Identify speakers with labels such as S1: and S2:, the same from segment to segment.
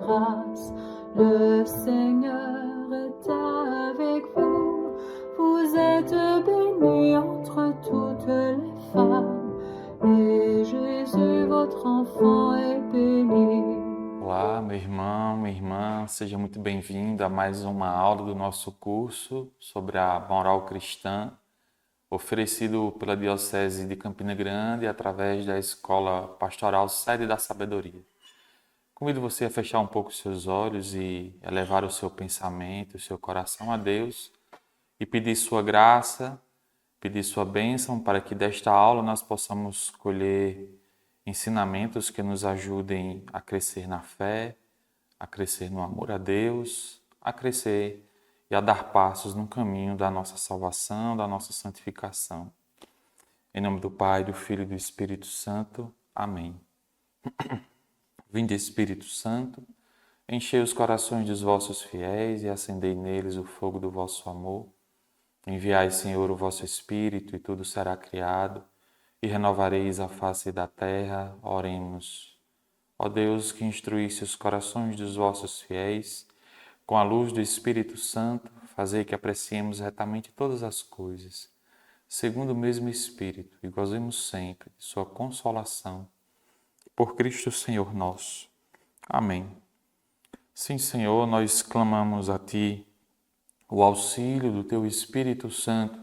S1: grâce. Le Seigneur est avec vous. Vous êtes bénie entre toutes les femmes, et Jésus, votre enfant, est béni.
S2: Olá, meu irmão, minha irmã, seja muito bem-vindo a mais uma aula do nosso curso sobre a moral cristã, oferecido pela Diocese de Campina Grande através da Escola Pastoral Sede da Sabedoria. Convido você a fechar um pouco os seus olhos e elevar o seu pensamento, o seu coração a Deus e pedir sua graça, pedir sua bênção para que desta aula nós possamos colher ensinamentos que nos ajudem a crescer na fé, a crescer no amor a Deus, a crescer e a dar passos no caminho da nossa salvação, da nossa santificação. Em nome do Pai, do Filho e do Espírito Santo. Amém. Vinde, Espírito Santo, enchei os corações dos vossos fiéis e acendei neles o fogo do vosso amor. Enviai, Senhor, o vosso Espírito e tudo será criado e renovareis a face da terra. Oremos. Ó Deus, que instruísse os corações dos vossos fiéis, com a luz do Espírito Santo, fazei que apreciemos retamente todas as coisas, segundo o mesmo Espírito, e gozemos sempre de sua consolação. Por Cristo Senhor nosso. Amém. Sim, Senhor, nós clamamos a Ti o auxílio do Teu Espírito Santo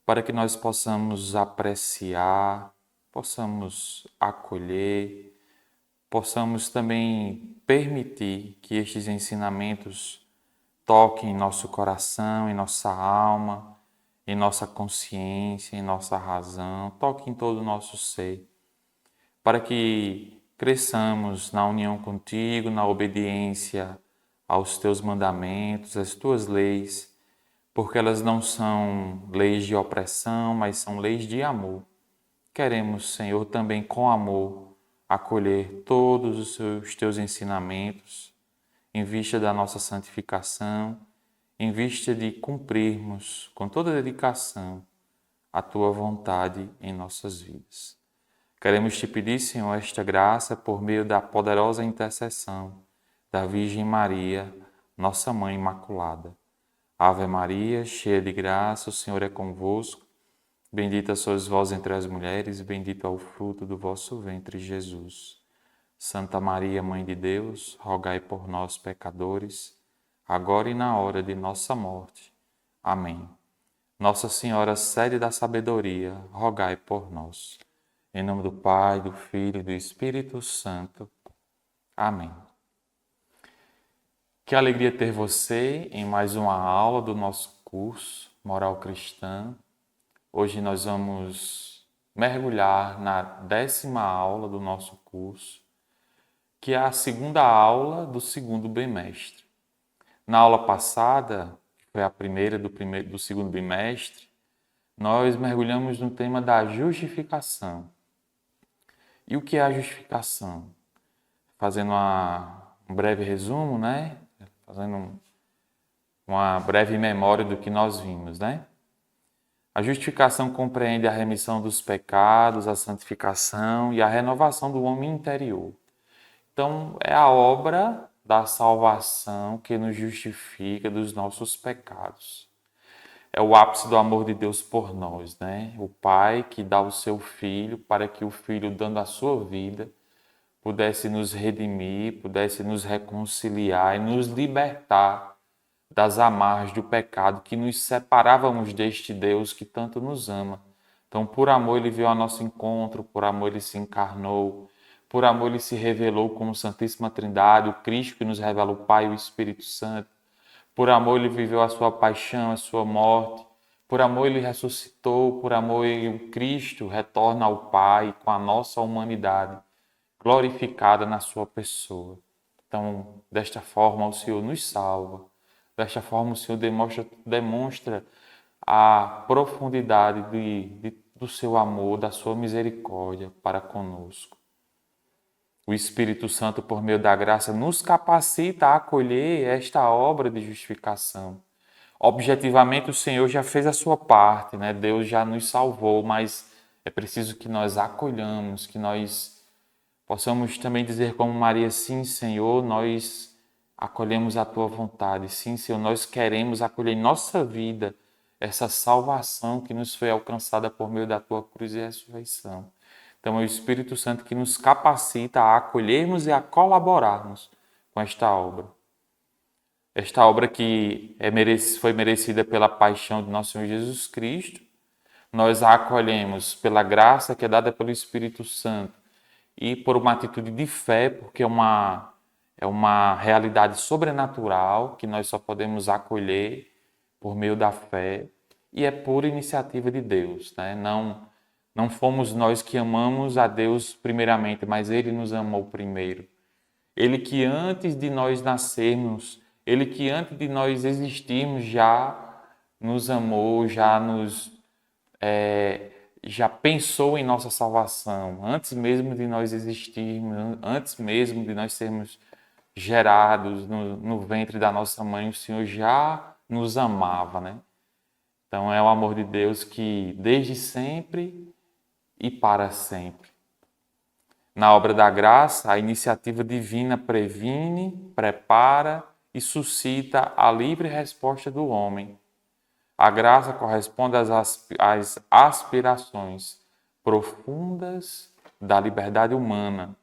S2: para que nós possamos apreciar, possamos acolher, possamos também permitir que estes ensinamentos toquem em nosso coração, em nossa alma, em nossa consciência, em nossa razão, toquem em todo o nosso ser, para que cresçamos na união contigo, na obediência aos teus mandamentos, às tuas leis, porque elas não são leis de opressão, mas são leis de amor. Queremos, Senhor, também com amor, acolher todos os teus ensinamentos, em vista da nossa santificação, em vista de cumprirmos com toda dedicação a tua vontade em nossas vidas. Queremos te pedir, Senhor, esta graça por meio da poderosa intercessão da Virgem Maria, nossa Mãe Imaculada. Ave Maria, cheia de graça, o Senhor é convosco. Bendita sois vós entre as mulheres, bendito é o fruto do vosso ventre, Jesus. Santa Maria, Mãe de Deus, rogai por nós, pecadores, agora e na hora de nossa morte. Amém. Nossa Senhora, sede da sabedoria, rogai por nós. Em nome do Pai, do Filho e do Espírito Santo. Amém. Que alegria ter você em mais uma aula do nosso curso Moral Cristã. Hoje nós vamos mergulhar na 10ª aula do nosso curso, que é a segunda aula do segundo bimestre. Na aula passada, que foi a primeira do segundo bimestre, nós mergulhamos no tema da justificação. E o que é a justificação? Fazendo um breve resumo, né? Fazendo uma breve memória do que nós vimos, né? A justificação compreende a remissão dos pecados, a santificação e a renovação do homem interior. Então, é a obra da salvação que nos justifica dos nossos pecados. É o ápice do amor de Deus por nós, né? O Pai que dá o seu Filho para que o Filho, dando a sua vida, pudesse nos redimir, pudesse nos reconciliar e nos libertar das amarras do pecado que nos separávamos deste Deus que tanto nos ama. Então, por amor, Ele veio ao nosso encontro, por amor, Ele se encarnou, por amor, Ele se revelou como Santíssima Trindade, o Cristo que nos revela o Pai e o Espírito Santo. Por amor, Ele viveu a sua paixão, a sua morte. Por amor, Ele ressuscitou. Por amor, o Cristo retorna ao Pai com a nossa humanidade glorificada na sua pessoa. Então, desta forma, o Senhor nos salva. Desta forma, o Senhor demonstra a profundidade do seu amor, da sua misericórdia para conosco. O Espírito Santo, por meio da graça, nos capacita a acolher esta obra de justificação. Objetivamente, o Senhor já fez a sua parte, né? Deus já nos salvou, mas é preciso que nós acolhamos, que nós possamos também dizer como Maria, sim, Senhor, nós acolhemos a Tua vontade. Sim, Senhor, nós queremos acolher em nossa vida essa salvação que nos foi alcançada por meio da Tua cruz e ressurreição. Então, é o Espírito Santo que nos capacita a acolhermos e a colaborarmos com esta obra. Esta obra que foi merecida pela paixão de nosso Senhor Jesus Cristo, nós a acolhemos pela graça que é dada pelo Espírito Santo e por uma atitude de fé, porque é uma realidade sobrenatural que nós só podemos acolher por meio da fé e é por iniciativa de Deus, né? Não fomos nós que amamos a Deus primeiramente, mas Ele nos amou primeiro. Ele que antes de nós nascermos, Ele que antes de nós existirmos já nos amou, já pensou em nossa salvação, antes mesmo de nós existirmos, antes mesmo de nós sermos gerados no ventre da nossa mãe, o Senhor já nos amava, né? Então é o amor de Deus que desde sempre e para sempre. Na obra da graça, a iniciativa divina previne, prepara e suscita a livre resposta do homem. A graça corresponde às aspirações profundas da liberdade humana.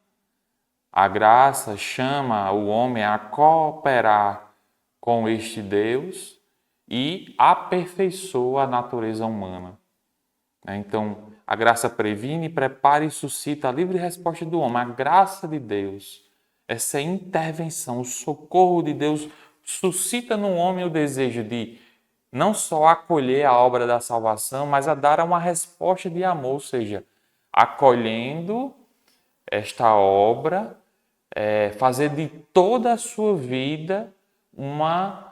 S2: A graça chama o homem a cooperar com este Deus e aperfeiçoa a natureza humana. Então, a graça previne, prepara e suscita a livre resposta do homem. A graça de Deus, essa intervenção, o socorro de Deus suscita no homem o desejo de não só acolher a obra da salvação, mas a dar uma resposta de amor, ou seja, acolhendo esta obra, fazer de toda a sua vida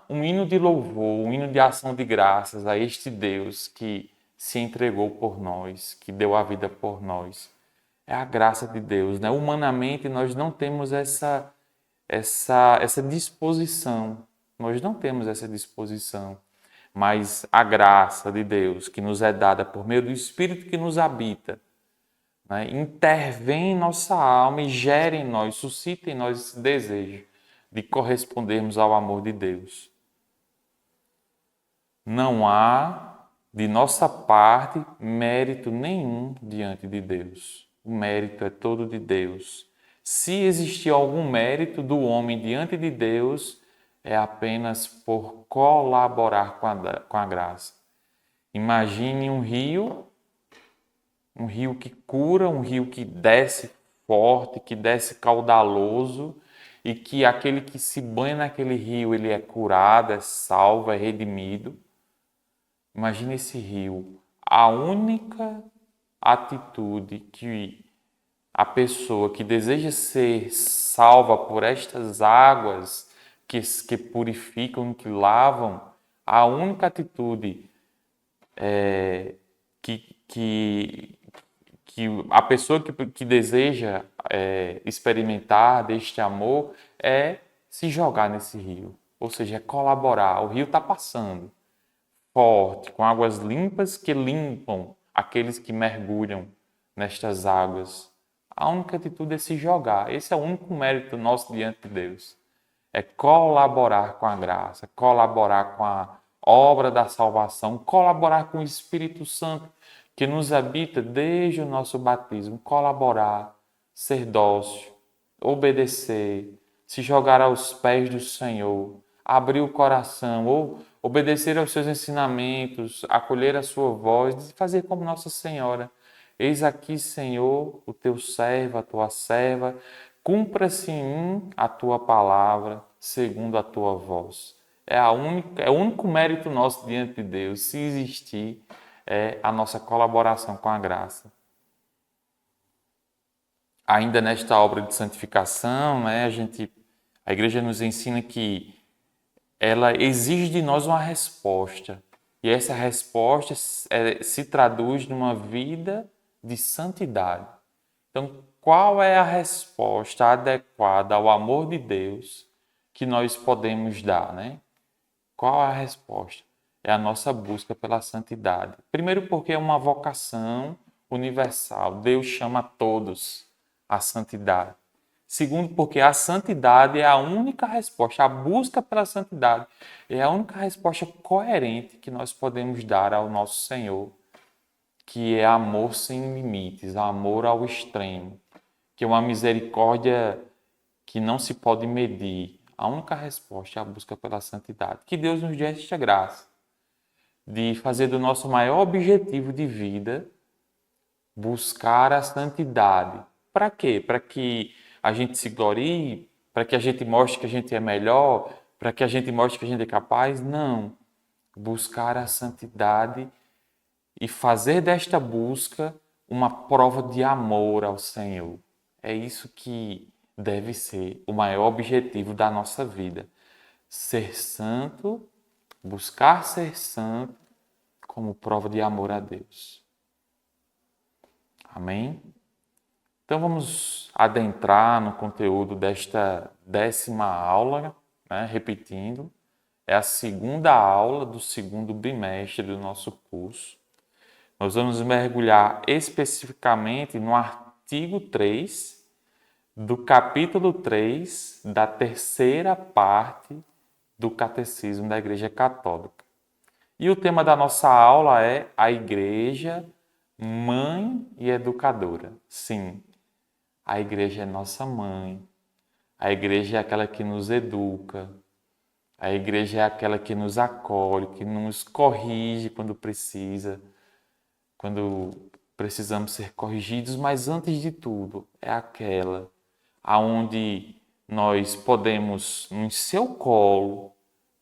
S2: um hino de louvor, um hino de ação de graças a este Deus que se entregou por nós, que deu a vida por nós. É a graça de Deus, né? Humanamente, nós não temos essa disposição. Nós não temos essa disposição. Mas a graça de Deus, que nos é dada por meio do Espírito que nos habita, né, intervém em nossa alma e gera em nós, suscita em nós esse desejo de correspondermos ao amor de Deus. Não há, de nossa parte, mérito nenhum diante de Deus. O mérito é todo de Deus. Se existir algum mérito do homem diante de Deus, é apenas por colaborar com a graça. Imagine um rio que cura, um rio que desce forte, que desce caudaloso e que aquele que se banha naquele rio, ele é curado, é salvo, é redimido. Imagine esse rio. A única atitude que a pessoa que deseja ser salva por estas águas que purificam, que lavam, a única atitude que a pessoa que deseja experimentar deste amor é se jogar nesse rio, ou seja, é colaborar. O rio está passando forte, com águas limpas que limpam aqueles que mergulham nestas águas. A única atitude é se jogar. Esse é o único mérito nosso diante de Deus. É colaborar com a graça, colaborar com a obra da salvação, colaborar com o Espírito Santo que nos habita desde o nosso batismo, colaborar, ser dócil, obedecer, se jogar aos pés do Senhor, abrir o coração, ou obedecer aos seus ensinamentos, acolher a sua voz, fazer como Nossa Senhora. Eis aqui, Senhor, o teu servo, a tua serva, cumpra-se em mim a tua palavra, segundo a tua voz. É o único mérito nosso diante de Deus, se existir, é a nossa colaboração com a graça. Ainda nesta obra de santificação, né, a igreja nos ensina que ela exige de nós uma resposta. E essa resposta se traduz numa vida de santidade. Então, qual é a resposta adequada ao amor de Deus que nós podemos dar, né? Qual é a resposta? É a nossa busca pela santidade. Primeiro porque é uma vocação universal. Deus chama todos a santidade. Segundo, porque a santidade é a única resposta, a busca pela santidade é a única resposta coerente que nós podemos dar ao nosso Senhor, que é amor sem limites, amor ao extremo, que é uma misericórdia que não se pode medir. A única resposta é a busca pela santidade. Que Deus nos dê esta graça de fazer do nosso maior objetivo de vida buscar a santidade. Para quê? Para que a gente se glorie, para que a gente mostre que a gente é melhor, para que a gente mostre que a gente é capaz? Não. Buscar a santidade e fazer desta busca uma prova de amor ao Senhor. É isso que deve ser o maior objetivo da nossa vida. Ser santo, buscar ser santo como prova de amor a Deus. Amém? Então vamos adentrar no conteúdo desta 10ª aula, né? Repetindo, é a segunda aula do segundo bimestre do nosso curso. Nós vamos mergulhar especificamente no artigo 3 do capítulo 3 da 3ª parte do Catecismo da Igreja Católica. E o tema da nossa aula é a Igreja, Mãe e Educadora. Sim, a Igreja é nossa mãe, a Igreja é aquela que nos educa, a Igreja é aquela que nos acolhe, que nos corrige quando precisa, quando precisamos ser corrigidos, mas antes de tudo, é aquela aonde nós podemos, no seu colo,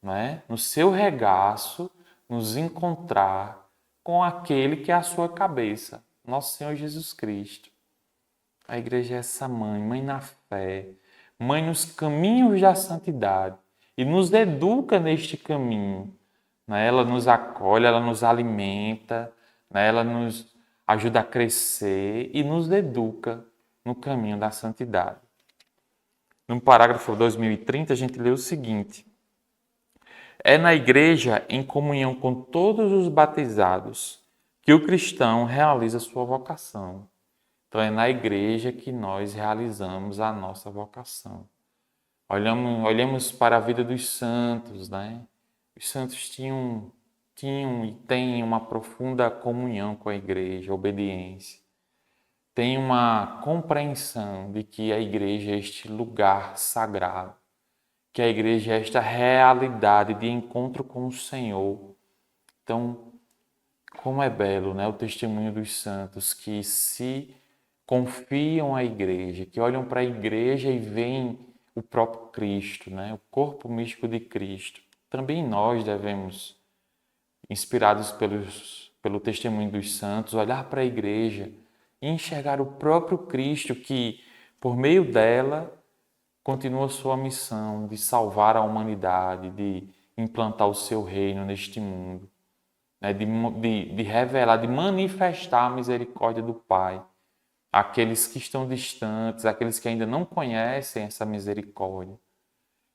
S2: né, no seu regaço, nos encontrar com aquele que é a sua cabeça, nosso Senhor Jesus Cristo. A igreja é essa mãe, mãe na fé, mãe nos caminhos da santidade e nos educa neste caminho. Né? Ela nos acolhe, ela nos alimenta, né? Ela nos ajuda a crescer e nos educa no caminho da santidade. No parágrafo 2030, a gente lê o seguinte: é na igreja, em comunhão com todos os batizados, que o cristão realiza sua vocação. Então, é na igreja que nós realizamos a nossa vocação. Olhamos para a vida dos santos, né? Os santos tinham e têm uma profunda comunhão com a igreja, obediência. Tem uma compreensão de que a igreja é este lugar sagrado, que a igreja é esta realidade de encontro com o Senhor. Então, como é belo, né, o testemunho dos santos que se confiam à igreja, que olham para a igreja e veem o próprio Cristo, né, o corpo místico de Cristo. Também nós devemos, inspirados pelo testemunho dos santos, olhar para a igreja e enxergar o próprio Cristo que, por meio dela, continua sua missão de salvar a humanidade, de implantar o seu reino neste mundo, né? de revelar, de manifestar a misericórdia do Pai àqueles que estão distantes, àqueles que ainda não conhecem essa misericórdia.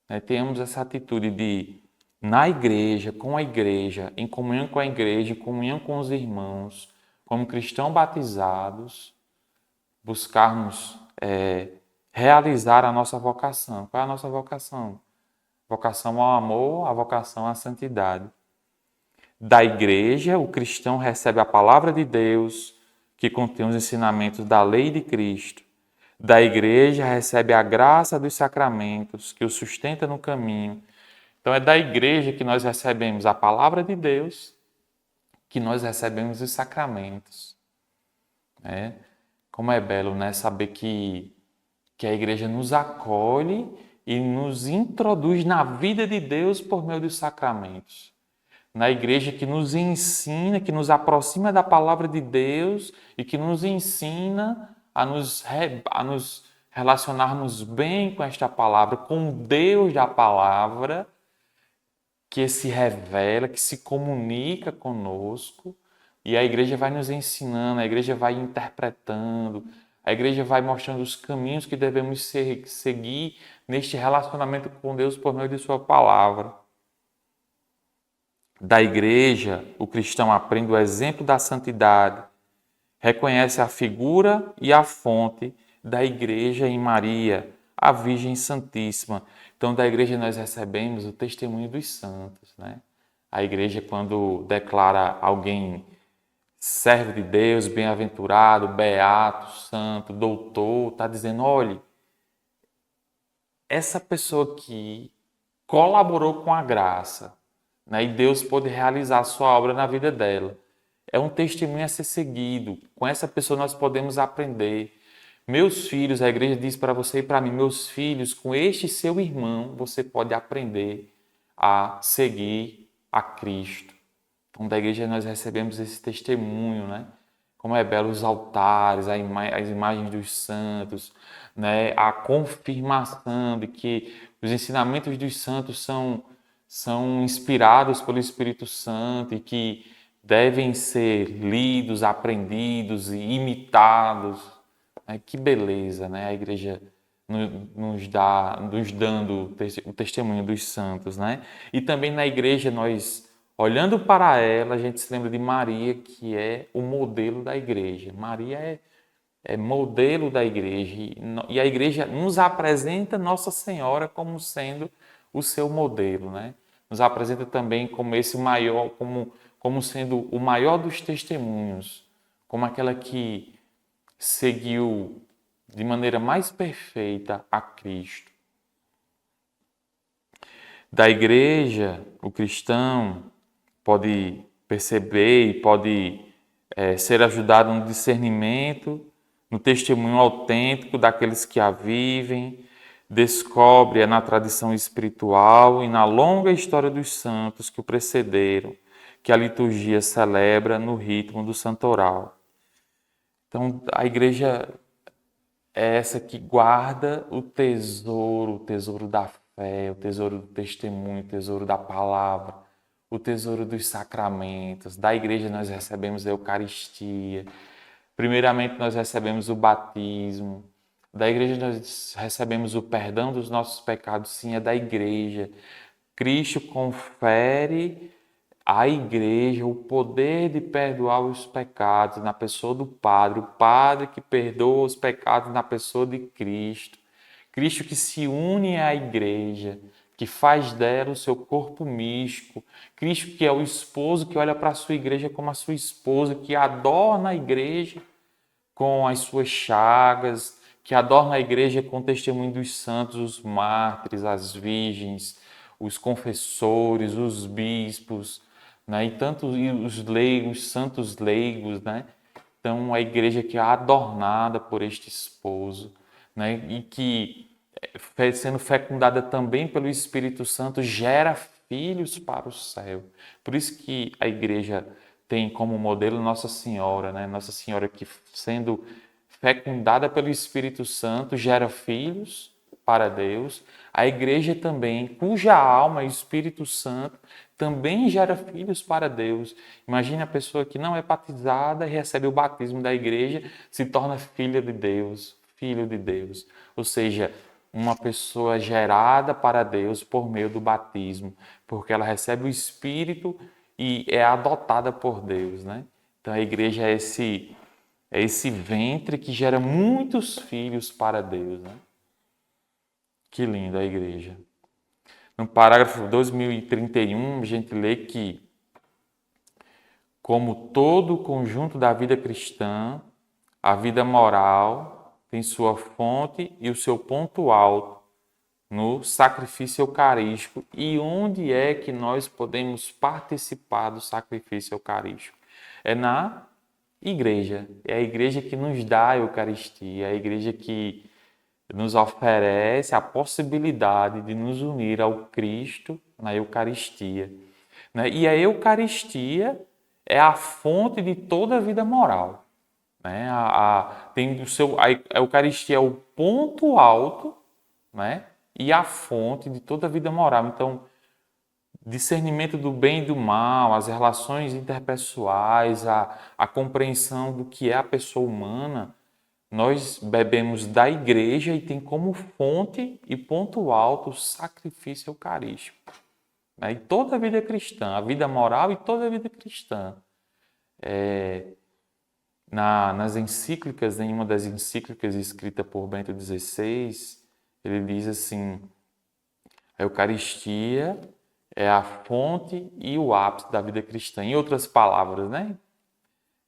S2: Né? Tenhamos essa atitude de, na igreja, com a igreja, em comunhão com a igreja, em comunhão com os irmãos, como cristãos batizados, buscarmos realizar a nossa vocação. Qual é a nossa vocação? Vocação ao amor, a vocação à santidade. Da igreja, o cristão recebe a palavra de Deus, que contém os ensinamentos da lei de Cristo. Da igreja, recebe a graça dos sacramentos, que o sustenta no caminho. Então, é da igreja que nós recebemos a palavra de Deus, que nós recebemos os sacramentos. Como é belo, né? Saber que a igreja nos acolhe e nos introduz na vida de Deus por meio dos sacramentos. Na igreja que nos ensina, que nos aproxima da palavra de Deus e que nos ensina a nos relacionarmos bem com esta palavra, com Deus da palavra, que se revela, que se comunica conosco, e a igreja vai nos ensinando, a igreja vai interpretando, a igreja vai mostrando os caminhos que devemos seguir neste relacionamento com Deus por meio de sua palavra. Da igreja, o cristão aprende o exemplo da santidade, reconhece a figura e a fonte da igreja em Maria, a Virgem Santíssima. Então, da igreja nós recebemos o testemunho dos santos, né? A igreja, quando declara alguém servo de Deus, bem-aventurado, beato, santo, doutor, está dizendo, olhe, essa pessoa aqui colaborou com a graça, né? E Deus pôde realizar a sua obra na vida dela. É um testemunho a ser seguido. Com essa pessoa nós podemos aprender. Meus filhos, a igreja diz para você e para mim, meus filhos, com este seu irmão, você pode aprender a seguir a Cristo. Então, da igreja nós recebemos esse testemunho, né? Como é belo os altares, as imagens dos santos, né? A confirmação de que os ensinamentos dos santos são inspirados pelo Espírito Santo e que devem ser lidos, aprendidos e imitados. Que beleza, né? A igreja nos dando o testemunho dos santos, né? E também na igreja nós, olhando para ela, a gente se lembra de Maria, que é o modelo da igreja. Maria é modelo da igreja e a igreja nos apresenta Nossa Senhora como sendo o seu modelo, né? Nos apresenta também como esse maior, como sendo o maior dos testemunhos, como aquela que seguiu de maneira mais perfeita a Cristo. Da igreja, o cristão pode perceber e pode ser ajudado no discernimento, no testemunho autêntico daqueles que a vivem, descobre na tradição espiritual e na longa história dos santos que o precederam, que a liturgia celebra no ritmo do santoral. Então, a igreja é essa que guarda o tesouro da fé, o tesouro do testemunho, o tesouro da palavra, o tesouro dos sacramentos. Da igreja nós recebemos a Eucaristia. Primeiramente nós recebemos o batismo. Da igreja nós recebemos o perdão dos nossos pecados, sim, é da igreja. Cristo confere à igreja o poder de perdoar os pecados na pessoa do Padre, o Padre que perdoa os pecados na pessoa de Cristo. Cristo que se une à igreja, que faz dela o seu corpo místico. Cristo que é o esposo que olha para a sua igreja como a sua esposa, que adorna a igreja com as suas chagas, que adorna a igreja com o testemunho dos santos, os mártires, as virgens, os confessores, os bispos, né? E tanto os leigos, santos leigos, né? Então, a igreja que é adornada por este esposo, né? E que, sendo fecundada também pelo Espírito Santo, gera filhos para o céu. Por isso que a igreja tem como modelo Nossa Senhora, né? Nossa Senhora que, sendo fecundada pelo Espírito Santo, gera filhos para Deus. A igreja também, cuja alma é o Espírito Santo, também gera filhos para Deus. Imagine a pessoa que não é batizada e recebe o batismo da igreja, se torna filha de Deus, filho de Deus. Ou seja, uma pessoa gerada para Deus por meio do batismo, porque ela recebe o Espírito e é adotada por Deus, né? Então a igreja é esse ventre que gera muitos filhos para Deus, né? Que linda a igreja. No parágrafo 2031, a gente lê que, como todo o conjunto da vida cristã, a vida moral tem sua fonte e o seu ponto alto no sacrifício eucarístico. E onde é que nós podemos participar do sacrifício eucarístico? É na igreja. É a igreja que nos dá a Eucaristia, é a igreja que nos oferece a possibilidade de nos unir ao Cristo na Eucaristia. E a Eucaristia é a fonte de toda a vida moral. A Eucaristia é o ponto alto, né? E a fonte de toda a vida moral. Então, discernimento do bem e do mal, as relações interpessoais, a compreensão do que é a pessoa humana, nós bebemos da igreja e tem como fonte e ponto alto o sacrifício eucarístico. E toda a vida cristã, a vida moral e toda a vida cristã. nas encíclicas, em uma das encíclicas escrita por Bento XVI, ele diz assim: a Eucaristia é a fonte e o ápice da vida cristã. Em outras palavras, né?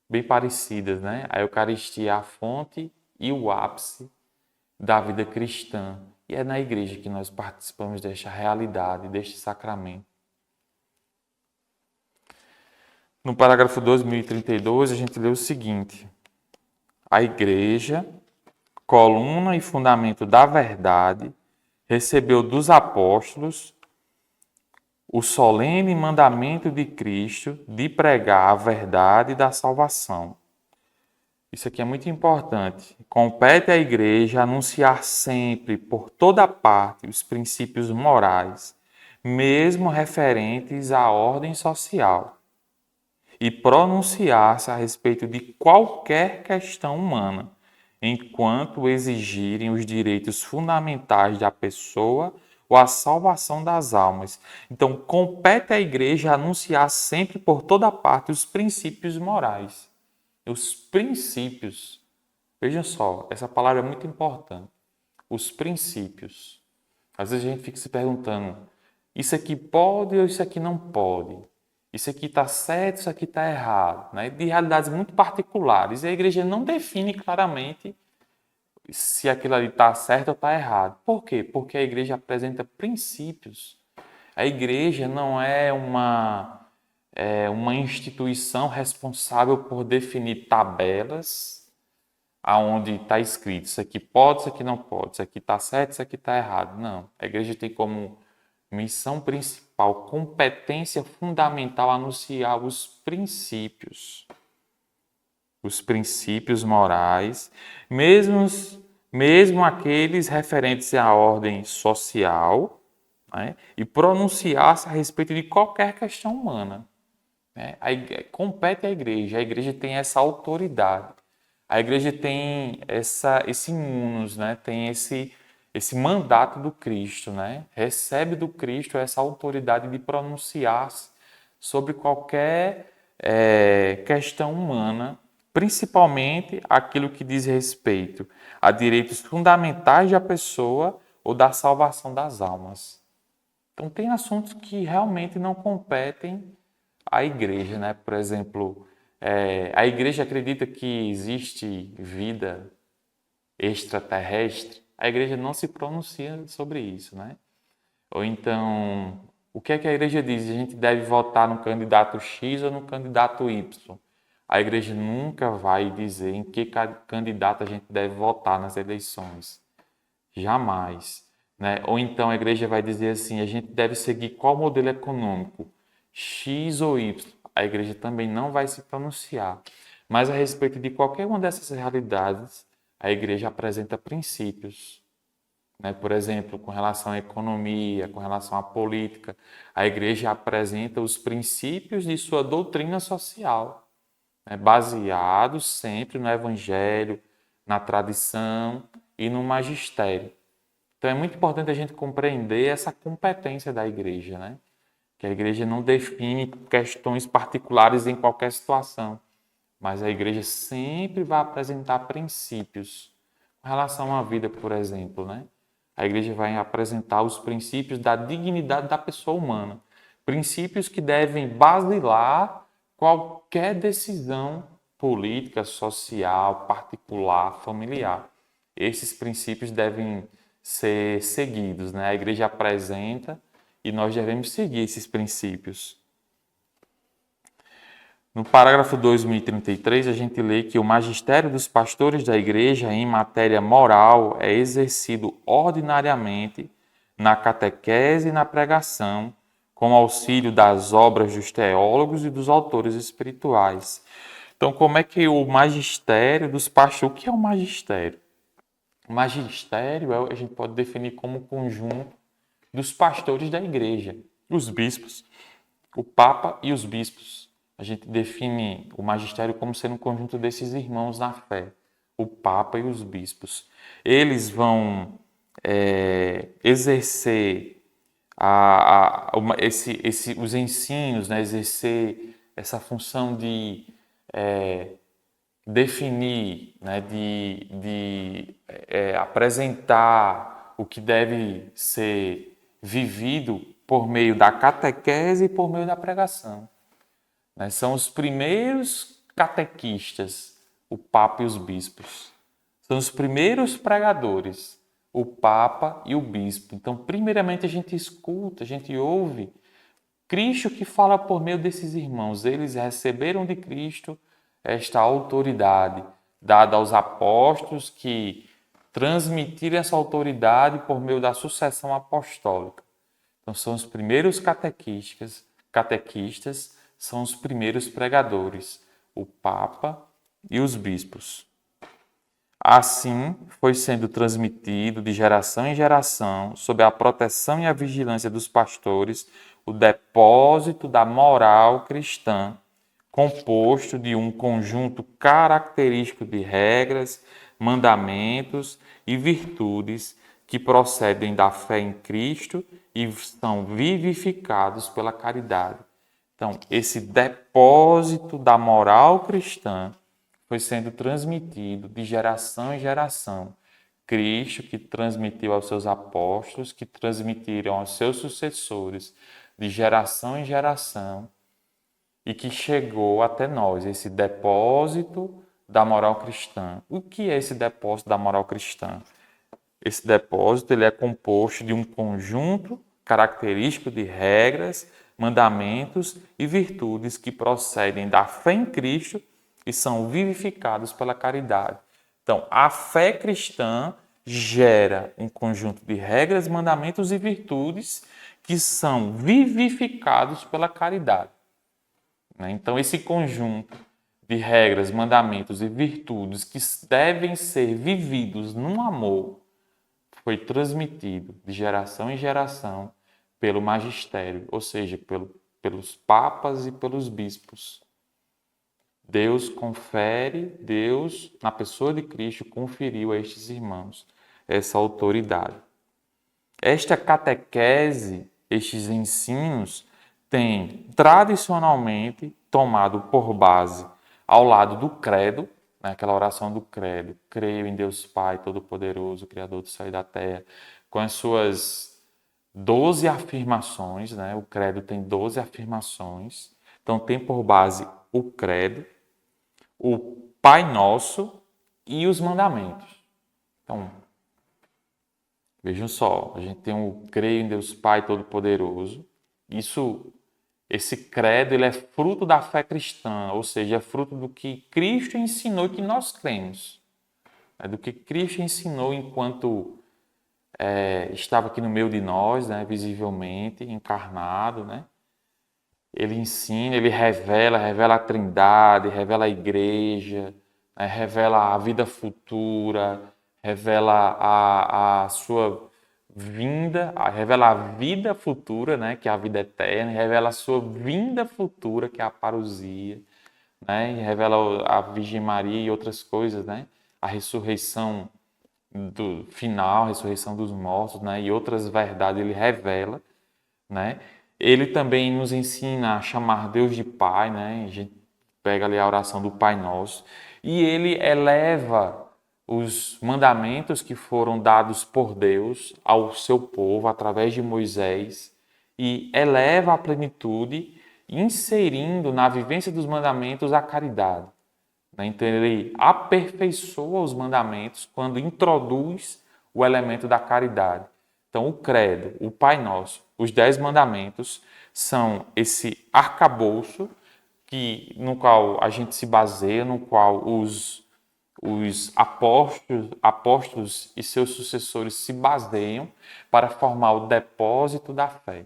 S2: Bem parecidas, né? A Eucaristia é a fonte e o ápice da vida cristã. E é na igreja que nós participamos desta realidade, deste sacramento. No parágrafo 2032, a gente lê o seguinte: a igreja, coluna e fundamento da verdade, recebeu dos apóstolos o solene mandamento de Cristo de pregar a verdade da salvação. Isso aqui é muito importante. Compete à igreja anunciar sempre, por toda parte, os princípios morais, mesmo referentes à ordem social, e pronunciar-se a respeito de qualquer questão humana, enquanto exigirem os direitos fundamentais da pessoa ou a salvação das almas. Então, compete à igreja anunciar sempre por toda parte os princípios morais. Os princípios. Veja só, essa palavra é muito importante. Os princípios. Às vezes a gente fica se perguntando, isso aqui pode ou isso aqui não pode? Isso aqui está certo, isso aqui está errado, né? De realidades muito particulares. E a igreja não define claramente se aquilo ali está certo ou está errado. Por quê? Porque a igreja apresenta princípios. A igreja não é uma instituição responsável por definir tabelas aonde está escrito isso aqui pode, isso aqui não pode, isso aqui está certo, isso aqui está errado. Não. A igreja tem como missão principal, competência fundamental, anunciar os princípios morais, mesmo aqueles referentes à ordem social, né? E pronunciar-se a respeito de qualquer questão humana. Né? Compete à igreja, a igreja tem essa autoridade, a igreja tem esse munus, né? Tem esse mandato do Cristo, né? Recebe do Cristo essa autoridade de pronunciar-se sobre qualquer questão humana, principalmente aquilo que diz respeito a direitos fundamentais da pessoa ou da salvação das almas. Então, tem assuntos que realmente não competem à igreja, né? Por exemplo, a igreja acredita que existe vida extraterrestre. A igreja não se pronuncia sobre isso, né? Ou então, o que é que a igreja diz? A gente deve votar no candidato X ou no candidato Y. A igreja nunca vai dizer em que candidato a gente deve votar nas eleições. Jamais. Né? Ou então a igreja vai dizer assim, a gente deve seguir qual modelo econômico, X ou Y. A igreja também não vai se pronunciar. Mas a respeito de qualquer uma dessas realidades, a igreja apresenta princípios. Né? Por exemplo, com relação à economia, com relação à política, a igreja apresenta os princípios de sua doutrina social, né? Baseados sempre no evangelho, na tradição e no magistério. Então é muito importante a gente compreender essa competência da igreja, né? Que a igreja não define questões particulares em qualquer situação, mas a igreja sempre vai apresentar princípios. Com relação à vida, por exemplo, né? A igreja vai apresentar os princípios da dignidade da pessoa humana. Princípios que devem basilar qualquer decisão política, social, particular, familiar. Esses princípios devem ser seguidos, né? A igreja apresenta e nós devemos seguir esses princípios. No parágrafo 2033, a gente lê que o magistério dos pastores da igreja em matéria moral é exercido ordinariamente na catequese e na pregação, com auxílio das obras dos teólogos e dos autores espirituais. Então, como é que o magistério dos pastores... O que é o magistério? O magistério a gente pode definir como um conjunto dos pastores da igreja, os bispos, o Papa e os bispos. A gente define o magistério como sendo um conjunto desses irmãos na fé, o Papa e os bispos. Eles vão exercer os ensinos, né? Exercer essa função de definir, né, de apresentar o que deve ser vivido por meio da catequese e por meio da pregação. Né? São os primeiros catequistas, o Papa e os bispos. São os primeiros pregadores, o Papa e o Bispo. Então, primeiramente, a gente escuta, a gente ouve Cristo que fala por meio desses irmãos. Eles receberam de Cristo esta autoridade dada aos apóstolos que transmitiram essa autoridade por meio da sucessão apostólica. Então, são os primeiros catequistas são os primeiros pregadores, o Papa e os bispos. Assim, foi sendo transmitido de geração em geração, sob a proteção e a vigilância dos pastores, o depósito da moral cristã, composto de um conjunto característico de regras, mandamentos e virtudes que procedem da fé em Cristo e são vivificados pela caridade. Então, esse depósito da moral cristã foi sendo transmitido de geração em geração. Cristo que transmitiu aos seus apóstolos, que transmitiram aos seus sucessores, de geração em geração, e que chegou até nós, esse depósito da moral cristã. O que é esse depósito da moral cristã? Esse depósito ele é composto de um conjunto característico de regras, mandamentos e virtudes que procedem da fé em Cristo e são vivificados pela caridade. Então, a fé cristã gera um conjunto de regras, mandamentos e virtudes que são vivificados pela caridade. Então, esse conjunto de regras, mandamentos e virtudes que devem ser vividos num amor foi transmitido de geração em geração pelo magistério, ou seja, pelos papas e pelos bispos. Deus, na pessoa de Cristo, conferiu a estes irmãos essa autoridade. Esta catequese, estes ensinos, têm tradicionalmente tomado por base, ao lado do credo, aquela oração do credo, creio em Deus Pai Todo-Poderoso, Criador do céu e da terra, com as suas 12 afirmações, né? O credo tem 12 afirmações, então tem por base o credo, o Pai Nosso e os mandamentos. Então, vejam só, a gente tem o creio em Deus Pai Todo-Poderoso. Esse credo ele é fruto da fé cristã, ou seja, é fruto do que Cristo ensinou e que nós cremos. É do que Cristo ensinou enquanto estava aqui no meio de nós, né, visivelmente, encarnado, né? Ele ensina, ele revela a Trindade, revela a igreja, né, revela a vida futura, revela a sua vinda, revela a vida futura, né, que é a vida eterna, revela a sua vinda futura, que é a parousia, né, e revela a Virgem Maria e outras coisas, né, a ressurreição do final, a ressurreição dos mortos, né, e outras verdades ele revela, né. Ele também nos ensina a chamar Deus de Pai, né? A gente pega ali a oração do Pai Nosso. E ele eleva os mandamentos que foram dados por Deus ao seu povo através de Moisés e eleva a plenitude, inserindo na vivência dos mandamentos a caridade. Então ele aperfeiçoa os mandamentos quando introduz o elemento da caridade. Então, o credo, o Pai Nosso, os 10 mandamentos são esse arcabouço no qual a gente se baseia, no qual os apóstolos e seus sucessores se baseiam para formar o depósito da fé,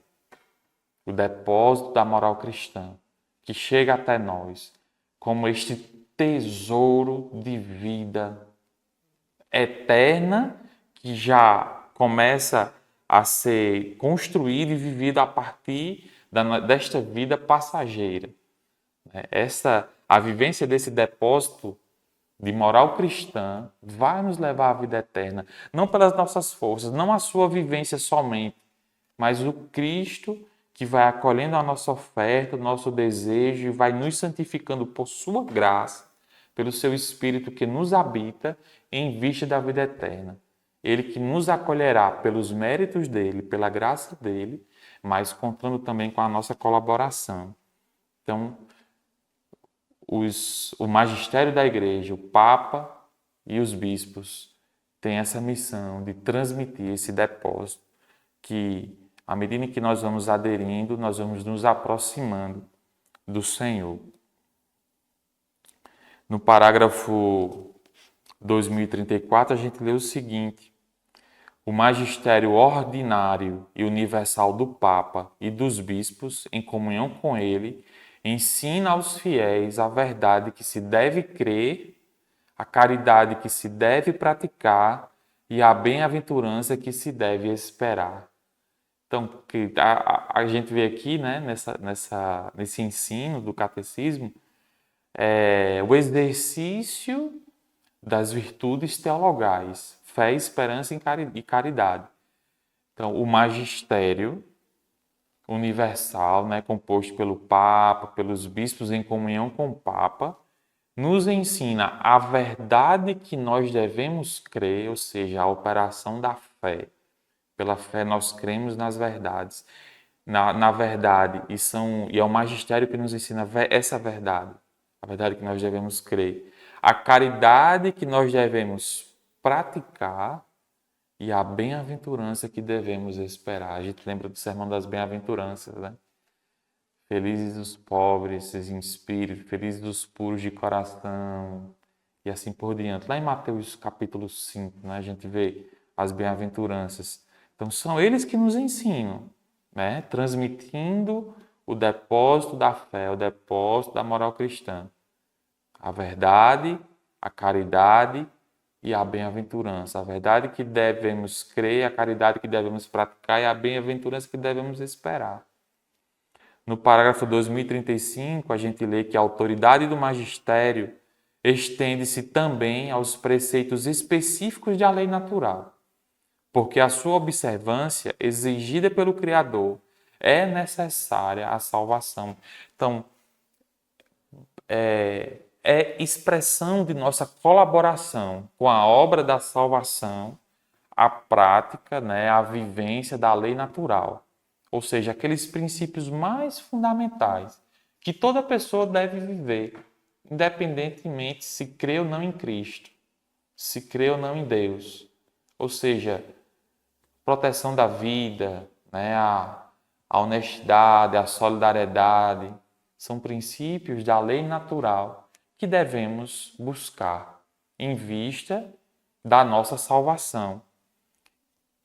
S2: o depósito da moral cristã, que chega até nós como este tesouro de vida eterna que já começa a ser construído e vivido a partir desta vida passageira. A vivência desse depósito de moral cristã vai nos levar à vida eterna, não pelas nossas forças, não a sua vivência somente, mas o Cristo que vai acolhendo a nossa oferta, o nosso desejo e vai nos santificando por sua graça, pelo seu Espírito que nos habita em vista da vida eterna. Ele que nos acolherá pelos méritos dele, pela graça dele, mas contando também com a nossa colaboração. Então, o magistério da igreja, o Papa e os bispos têm essa missão de transmitir esse depósito que, à medida que nós vamos aderindo, nós vamos nos aproximando do Senhor. No parágrafo 2034, a gente lê o seguinte: o magistério ordinário e universal do Papa e dos bispos, em comunhão com ele, ensina aos fiéis a verdade que se deve crer, a caridade que se deve praticar e a bem-aventurança que se deve esperar. Então, a gente vê aqui, né, nesse ensino do catecismo, o exercício das virtudes teologais, fé, esperança e caridade. Então, o magistério universal, né, composto pelo Papa, pelos bispos em comunhão com o Papa, nos ensina a verdade que nós devemos crer, ou seja, a operação da fé. Pela fé nós cremos nas verdades, na verdade, e é o magistério que nos ensina essa verdade, a verdade que nós devemos crer. A caridade que nós devemos praticar e a bem-aventurança que devemos esperar. A gente lembra do Sermão das Bem-aventuranças, né? Felizes os pobres em espírito, felizes os puros de coração, e assim por diante. Lá em Mateus capítulo 5, né, a gente vê as bem-aventuranças. Então, são eles que nos ensinam, né, transmitindo o depósito da fé, o depósito da moral cristã. A verdade, a caridade e a bem-aventurança. A verdade que devemos crer, a caridade que devemos praticar e a bem-aventurança que devemos esperar. No parágrafo 2035, a gente lê que a autoridade do magistério estende-se também aos preceitos específicos da lei natural, porque a sua observância, exigida pelo Criador, é necessária à salvação. Então, é expressão de nossa colaboração com a obra da salvação, a prática, né, a vivência da lei natural. Ou seja, aqueles princípios mais fundamentais que toda pessoa deve viver, independentemente se crê ou não em Cristo, se crê ou não em Deus. Ou seja, proteção da vida, né, a honestidade, a solidariedade, são princípios da lei natural que devemos buscar em vista da nossa salvação.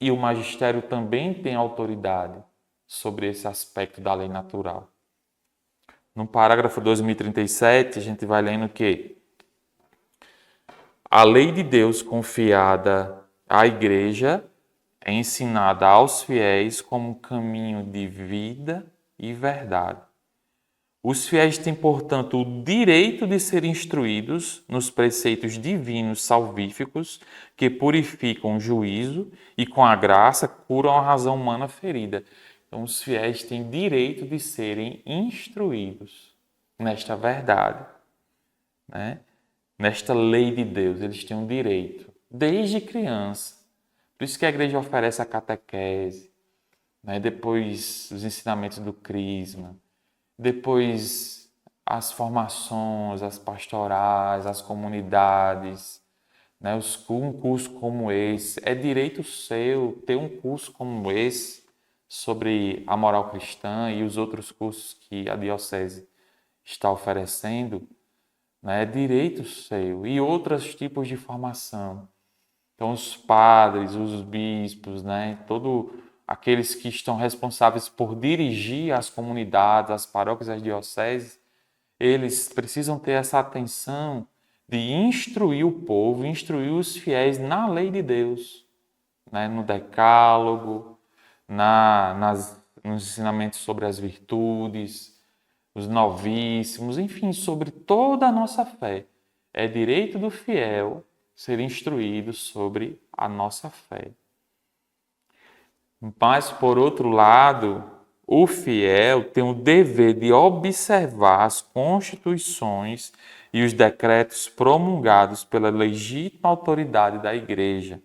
S2: E o magistério também tem autoridade sobre esse aspecto da lei natural. No parágrafo 2037, a gente vai lendo que a lei de Deus confiada à Igreja é ensinada aos fiéis como caminho de vida e verdade. Os fiéis têm, portanto, o direito de ser instruídos nos preceitos divinos salvíficos que purificam o juízo e, com a graça, curam a razão humana ferida. Então, os fiéis têm direito de serem instruídos nesta verdade, né? Nesta lei de Deus. Eles têm um direito, desde criança. Por isso que a igreja oferece a catequese, né? Depois os ensinamentos do crisma, depois as formações, as pastorais, as comunidades, né? Um curso como esse. É direito seu ter um curso como esse sobre a moral cristã e os outros cursos que a diocese está oferecendo, né? É direito seu. E outros tipos de formação. Então, os padres, os bispos, né? Todos aqueles que estão responsáveis por dirigir as comunidades, as paróquias, as dioceses, eles precisam ter essa atenção de instruir o povo, instruir os fiéis na lei de Deus, né? No decálogo, nos ensinamentos sobre as virtudes, os novíssimos, enfim, sobre toda a nossa fé. É direito do fiel ser instruído sobre a nossa fé. Mas, por outro lado, o fiel tem o dever de observar as constituições e os decretos promulgados pela legítima autoridade da Igreja.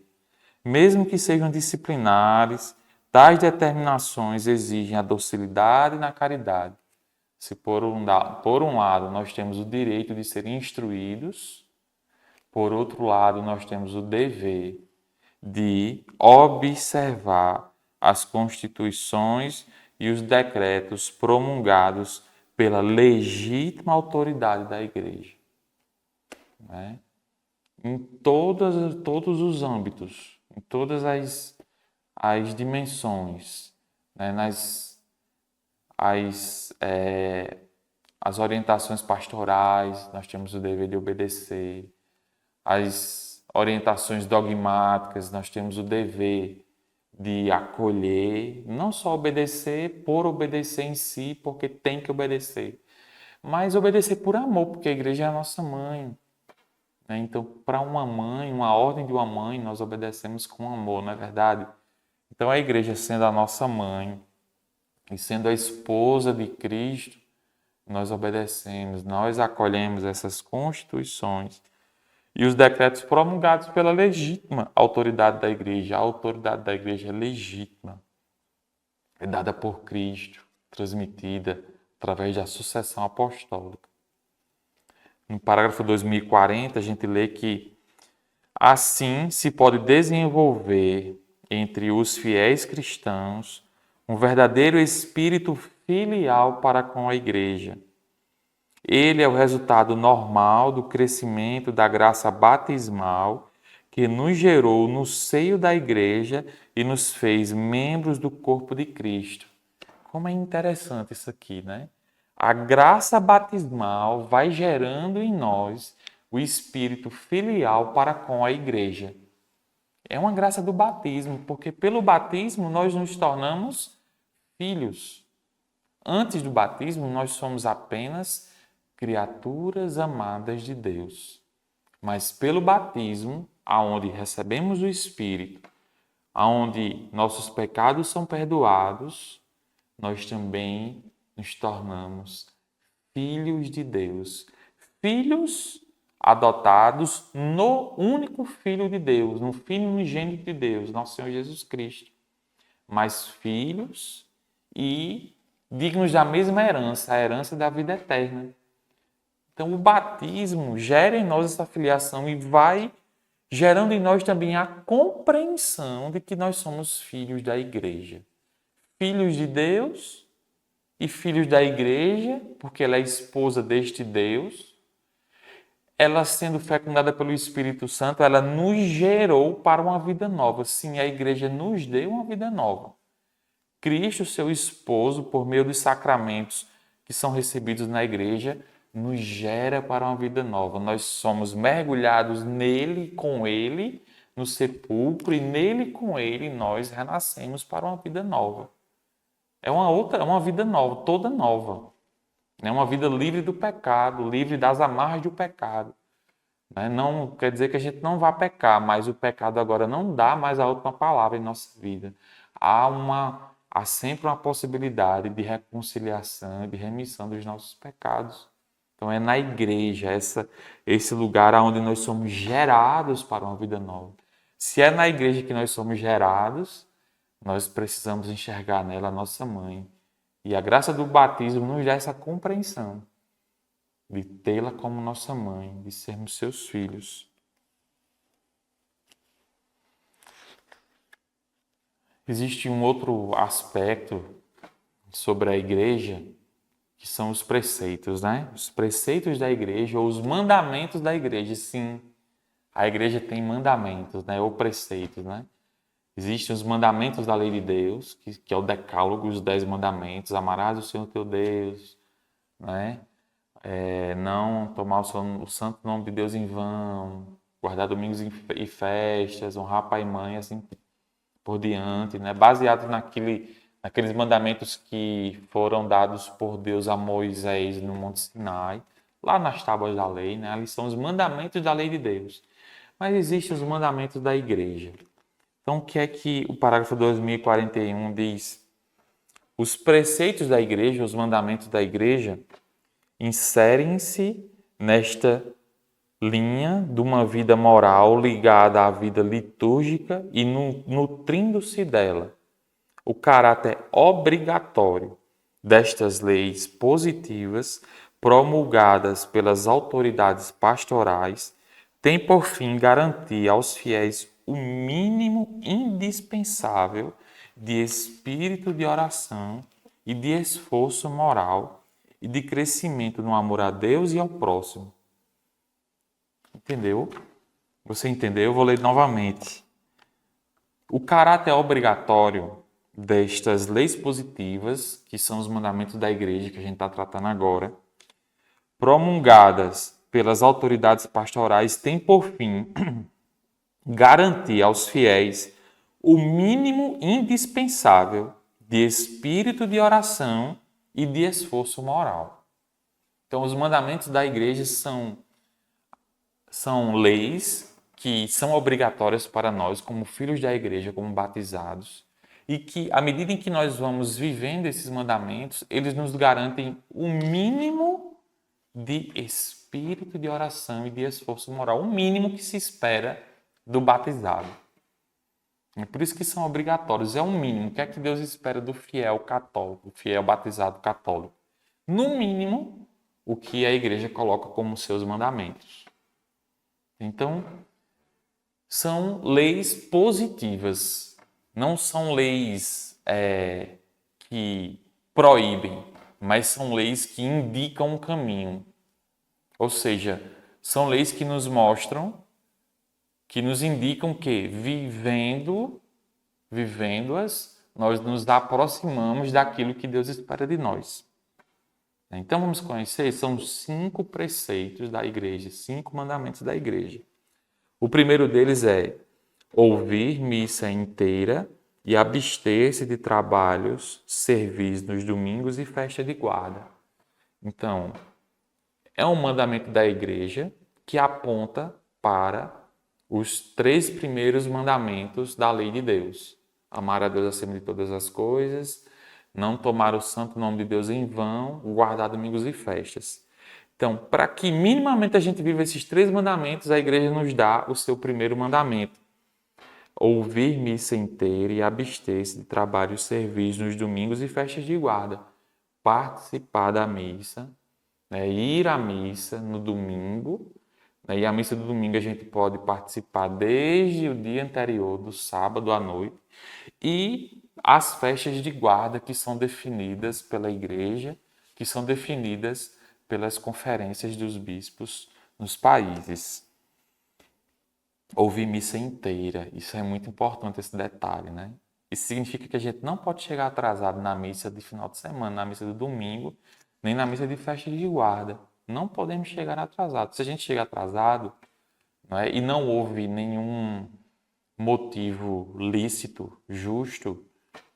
S2: Mesmo que sejam disciplinares, tais determinações exigem a docilidade na caridade. Se por um lado nós temos o direito de ser instruídos, por outro lado nós temos o dever de observar as constituições e os decretos promulgados pela legítima autoridade da Igreja. Né? Em todos os âmbitos, em todas as dimensões, né? As orientações pastorais, nós temos o dever de obedecer. As orientações dogmáticas, nós temos o dever de acolher, não só obedecer por obedecer em si, porque tem que obedecer, mas obedecer por amor, porque a igreja é a nossa mãe. Né? Então, para uma mãe, uma ordem de uma mãe, nós obedecemos com amor, não é verdade? Então, a igreja sendo a nossa mãe e sendo a esposa de Cristo, nós obedecemos, nós acolhemos essas constituições e os decretos promulgados pela legítima autoridade da igreja. A autoridade da igreja é legítima, é dada por Cristo, transmitida através da sucessão apostólica. No parágrafo 2040, a gente lê que assim se pode desenvolver entre os fiéis cristãos um verdadeiro espírito filial para com a igreja. Ele é o resultado normal do crescimento da graça batismal que nos gerou no seio da igreja e nos fez membros do corpo de Cristo. Como é interessante isso aqui, né? A graça batismal vai gerando em nós o espírito filial para com a igreja. É uma graça do batismo, porque pelo batismo nós nos tornamos filhos. Antes do batismo, nós somos apenas criaturas amadas de Deus. Mas pelo batismo, aonde recebemos o Espírito, aonde nossos pecados são perdoados, nós também nos tornamos filhos de Deus. Filhos adotados no único Filho de Deus, no Filho unigênito de Deus, nosso Senhor Jesus Cristo. Mas filhos e dignos da mesma herança, a herança da vida eterna. Então, o batismo gera em nós essa filiação e vai gerando em nós também a compreensão de que nós somos filhos da igreja. Filhos de Deus e filhos da igreja, porque ela é esposa deste Deus. Ela sendo fecundada pelo Espírito Santo, ela nos gerou para uma vida nova. Sim, a igreja nos deu uma vida nova. Cristo, seu esposo, por meio dos sacramentos que são recebidos na igreja, nos gera para uma vida nova. Nós somos mergulhados nele, com ele, no sepulcro, e nele, com ele, nós renascemos para uma vida nova. É uma vida nova, toda nova. É uma vida livre do pecado, livre das amarras do pecado. Não quer dizer que a gente não vá pecar, mas o pecado agora não dá mais a última palavra em nossa vida. Há sempre uma possibilidade de reconciliação, de remissão dos nossos pecados. Então é na igreja, esse lugar onde nós somos gerados para uma vida nova. Se é na igreja que nós somos gerados, nós precisamos enxergar nela a nossa mãe. E a graça do batismo nos dá essa compreensão de tê-la como nossa mãe, de sermos seus filhos. Existe um outro aspecto sobre a igreja, que são os preceitos, né? Os preceitos da igreja ou os mandamentos da igreja. Sim, a igreja tem mandamentos, né? Ou preceitos, né? Existem os mandamentos da lei de Deus, que é o decálogo, os 10 mandamentos. Amarás o Senhor teu Deus, né? Não tomar o santo nome de Deus em vão, guardar domingos e festas, honrar pai e mãe, assim por diante, né? Baseado naqueles mandamentos que foram dados por Deus a Moisés no Monte Sinai, lá nas tábuas da lei, né? Ali são os mandamentos da lei de Deus. Mas existem os mandamentos da igreja. Então, o que é que o parágrafo 2041 diz? Os preceitos da igreja, os mandamentos da igreja, inserem-se nesta linha de uma vida moral ligada à vida litúrgica e nutrindo-se dela. O caráter obrigatório destas leis positivas promulgadas pelas autoridades pastorais tem por fim garantir aos fiéis o mínimo indispensável de espírito de oração e de esforço moral e de crescimento no amor a Deus e ao próximo. Entendeu? Você entendeu? Eu vou ler novamente. O caráter obrigatório destas leis positivas, que são os mandamentos da igreja que a gente está tratando agora, promulgadas pelas autoridades pastorais, tem por fim garantir aos fiéis o mínimo indispensável de espírito de oração e de esforço moral. Então, os mandamentos da igreja são leis que são obrigatórias para nós, como filhos da igreja, como batizados, e que, à medida em que nós vamos vivendo esses mandamentos, eles nos garantem o mínimo de espírito de oração e de esforço moral, o mínimo que se espera do batizado. É por isso que são obrigatórios, é o mínimo. O que é que Deus espera do fiel católico, do fiel batizado católico? No mínimo, o que a igreja coloca como seus mandamentos. Então, são leis positivas, não são leis que proíbem, mas são leis que indicam um caminho. Ou seja, são leis que nos mostram, que nos indicam que, vivendo-as, nós nos aproximamos daquilo que Deus espera de nós. Então vamos conhecer, são 5 preceitos da igreja, 5 mandamentos da igreja. O primeiro deles é ouvir missa inteira e abster-se de trabalhos, servis nos domingos e festa de guarda. Então, é um mandamento da igreja que aponta para os 3 primeiros mandamentos da lei de Deus. Amar a Deus acima de todas as coisas, não tomar o santo nome de Deus em vão, guardar domingos e festas. Então, para que minimamente a gente viva esses 3 mandamentos, a igreja nos dá o seu primeiro mandamento. Ouvir missa inteira e abster-se de trabalhos servis nos domingos e festas de guarda. Participar da missa, ir à missa no domingo. E a missa do domingo a gente pode participar desde o dia anterior, do sábado à noite. E as festas de guarda que são definidas pela igreja, que são definidas pelas conferências dos bispos nos países. Ouvir missa inteira, isso é muito importante, esse detalhe, né? Isso significa que a gente não pode chegar atrasado na missa de final de semana, na missa do domingo, nem na missa de festa de guarda. Não podemos chegar atrasados. Se a gente chega atrasado, e não houve nenhum motivo lícito, justo,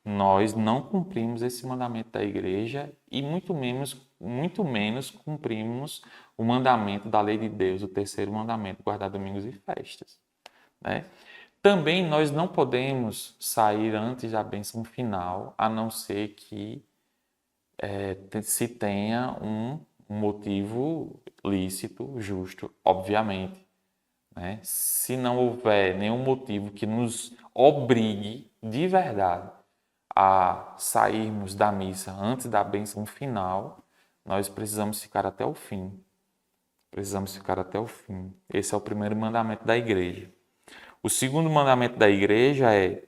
S2: nós não cumprimos esse mandamento da igreja e muito menos cumprimos o mandamento da lei de Deus, o terceiro mandamento, guardar domingos e festas. Também nós não podemos sair antes da bênção final, a não ser que se tenha um motivo lícito, justo, obviamente. Se não houver nenhum motivo que nos obrigue de verdade a sairmos da missa antes da bênção final, nós precisamos ficar até o fim. Precisamos ficar até o fim. Esse é o primeiro mandamento da igreja. O segundo mandamento da igreja é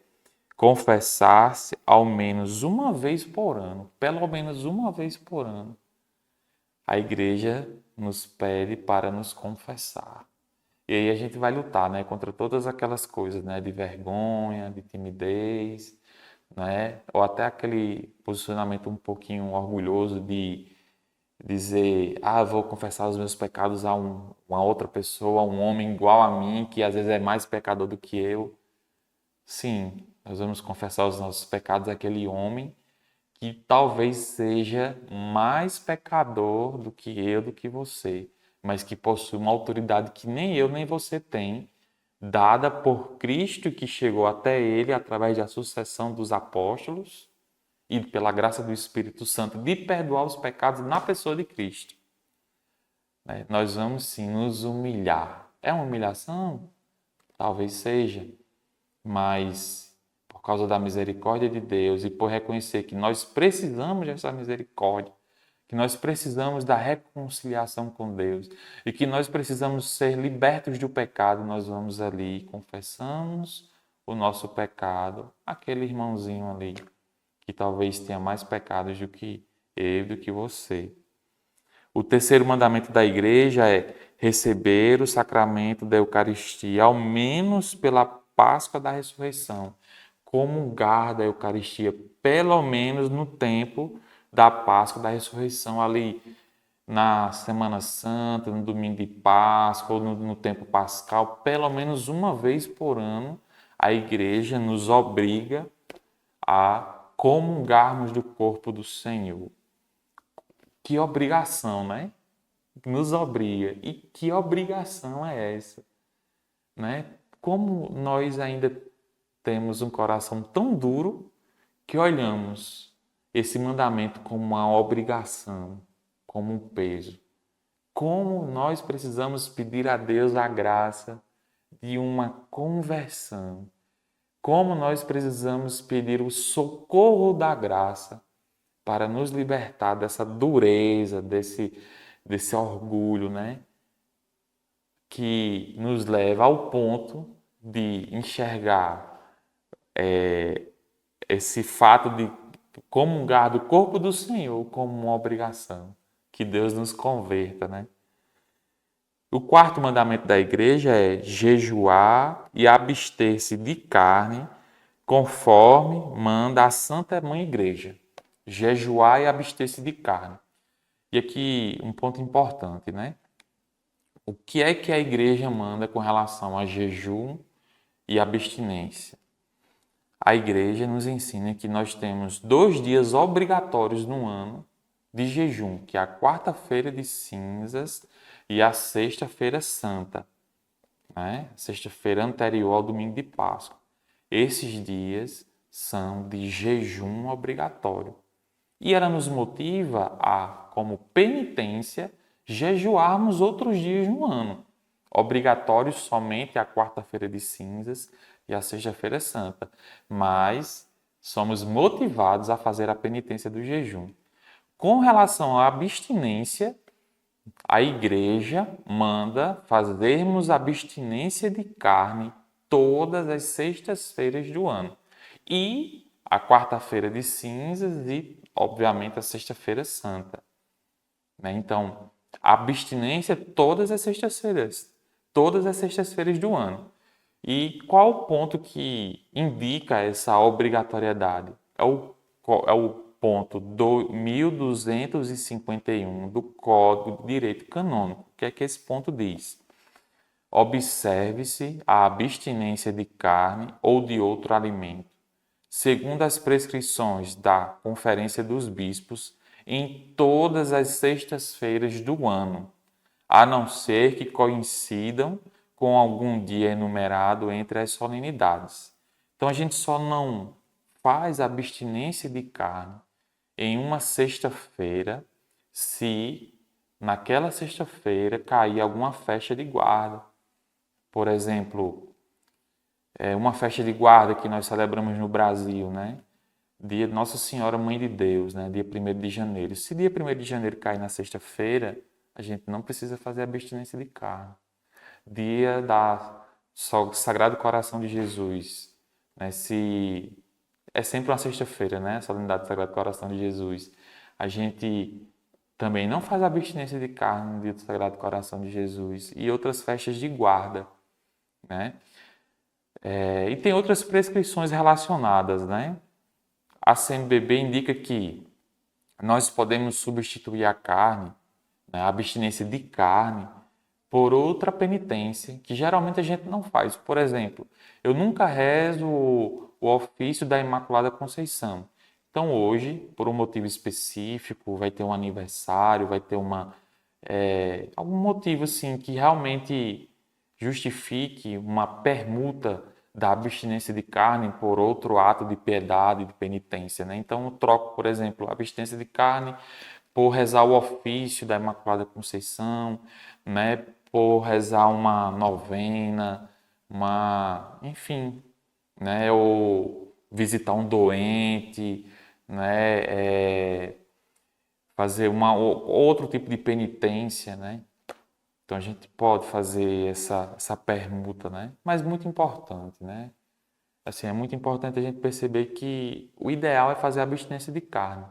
S2: confessar-se ao menos uma vez por ano. Pelo menos uma vez por ano. A igreja nos pede para nos confessar. E aí a gente vai lutar, contra todas aquelas coisas, de vergonha, de timidez, ou até aquele posicionamento um pouquinho orgulhoso de dizer, vou confessar os meus pecados a uma outra pessoa, a um homem igual a mim, que às vezes é mais pecador do que eu. Sim, nós vamos confessar os nossos pecados àquele homem que talvez seja mais pecador do que eu, do que você, mas que possui uma autoridade que nem eu nem você tem, dada por Cristo que chegou até ele através da sucessão dos apóstolos e pela graça do Espírito Santo de perdoar os pecados na pessoa de Cristo. né? Nós vamos sim nos humilhar. É uma humilhação? Talvez seja, mas por causa da misericórdia de Deus e por reconhecer que nós precisamos dessa misericórdia, que nós precisamos da reconciliação com Deus e que nós precisamos ser libertos do pecado, nós vamos ali e confessamos o nosso pecado, aquele irmãozinho ali que talvez tenha mais pecados do que eu, do que você. O terceiro mandamento da igreja é receber o sacramento da Eucaristia, ao menos pela Páscoa da Ressurreição. Comungar da Eucaristia, pelo menos no tempo da Páscoa da Ressurreição, ali na Semana Santa, no domingo de Páscoa ou no tempo pascal, pelo menos uma vez por ano, a igreja nos obriga a comungarmos do corpo do Senhor. Que obrigação, né? Nos obriga. E que obrigação é essa? Né? Como nós ainda temos um coração tão duro que olhamos esse mandamento como uma obrigação, como um peso. Como nós precisamos pedir a Deus a graça de uma conversão. Como nós precisamos pedir o socorro da graça para nos libertar dessa dureza, desse orgulho, né? Que nos leva ao ponto de enxergar esse fato de comungar do corpo do Senhor como uma obrigação. Que Deus nos converta, né? O quarto mandamento da igreja é jejuar e abster-se de carne, conforme manda a Santa Mãe Igreja. Jejuar e abster-se de carne. E aqui um ponto importante, né? O que é que a igreja manda com relação a jejum e abstinência? A igreja nos ensina que nós temos 2 dias obrigatórios no ano de jejum, que é a quarta-feira de cinzas e a sexta-feira santa, né? Sexta-feira anterior ao domingo de Páscoa. Esses dias são de jejum obrigatório. E ela nos motiva a, como penitência, jejuarmos outros dias no ano, obrigatórios somente a quarta-feira de cinzas e a sexta-feira santa, mas somos motivados a fazer a penitência do jejum. Com relação à abstinência, a igreja manda fazermos abstinência de carne todas as sextas-feiras do ano e a quarta-feira de cinzas e, obviamente, a sexta-feira santa. Então, abstinência todas as sextas-feiras do ano. E qual o ponto que indica essa obrigatoriedade? É o ponto 1251 do Código de Direito Canônico. O que é que esse ponto diz? Observe-se a abstinência de carne ou de outro alimento, segundo as prescrições da Conferência dos Bispos, em todas as sextas-feiras do ano, a não ser que coincidam com algum dia enumerado entre as solenidades. Então, a gente só não faz abstinência de carne em uma sexta-feira se naquela sexta-feira cair alguma festa de guarda. Por exemplo, uma festa de guarda que nós celebramos no Brasil, né? Dia de Nossa Senhora Mãe de Deus, né? Dia 1º de janeiro. Se dia 1º de janeiro cair na sexta-feira, a gente não precisa fazer abstinência de carne. Dia da Sagrado Coração de Jesus, né? Se é sempre uma sexta-feira, né? A solenidade do Sagrado Coração de Jesus. A gente também não faz abstinência de carne no dia do Sagrado Coração de Jesus e outras festas de guarda, né? E tem outras prescrições relacionadas, né? A CNBB indica que nós podemos substituir a carne, né, a abstinência de carne, por outra penitência que geralmente a gente não faz. Por exemplo, eu nunca rezo o ofício da Imaculada Conceição. Então hoje, por um motivo específico, vai ter um aniversário, vai ter algum motivo assim que realmente justifique uma permuta da abstinência de carne por outro ato de piedade, de penitência, né? Então eu troco, por exemplo, a abstinência de carne por rezar o ofício da Imaculada Conceição, né? Por rezar uma novena, enfim, né? Ou visitar um doente, né? Fazer outro tipo de penitência, né? Então a gente pode fazer essa permuta, né? Mas muito importante, né? Assim, é muito importante a gente perceber que o ideal é fazer a abstinência de carne.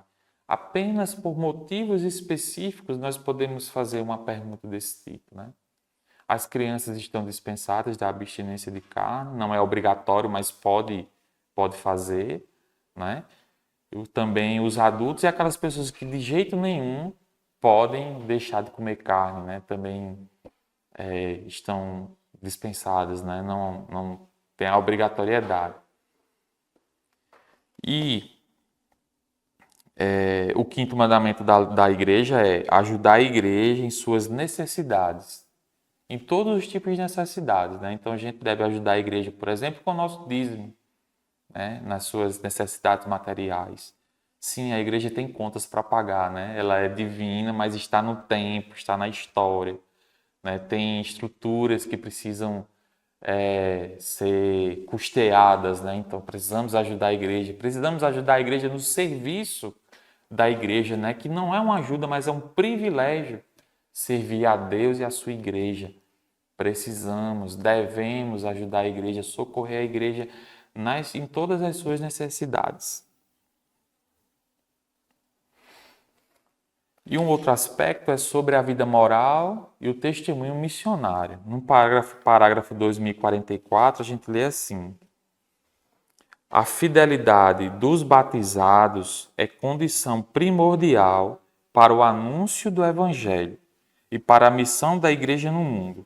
S2: Apenas por motivos específicos nós podemos fazer uma permuta desse tipo, né? As crianças estão dispensadas da abstinência de carne, não é obrigatório, mas pode fazer, né? Também os adultos e aquelas pessoas que de jeito nenhum podem deixar de comer carne, né? Também estão dispensadas, né? Não tem a obrigatoriedade. E o quinto mandamento da igreja é ajudar a igreja em suas necessidades, em todos os tipos de necessidades, né? Então a gente deve ajudar a igreja, por exemplo, com o nosso dízimo, né? Nas suas necessidades materiais. Sim, a igreja tem contas para pagar, né? Ela é divina, mas está no tempo, está na história, né? Tem estruturas que precisam ser custeadas, né? Então precisamos ajudar a igreja no serviço da igreja, né? Que não é uma ajuda, mas é um privilégio servir a Deus e a sua igreja. Devemos ajudar a igreja, socorrer a igreja em todas as suas necessidades. E um outro aspecto é sobre a vida moral e o testemunho missionário. No parágrafo 2044, a gente lê assim: a fidelidade dos batizados é condição primordial para o anúncio do Evangelho e para a missão da Igreja no mundo.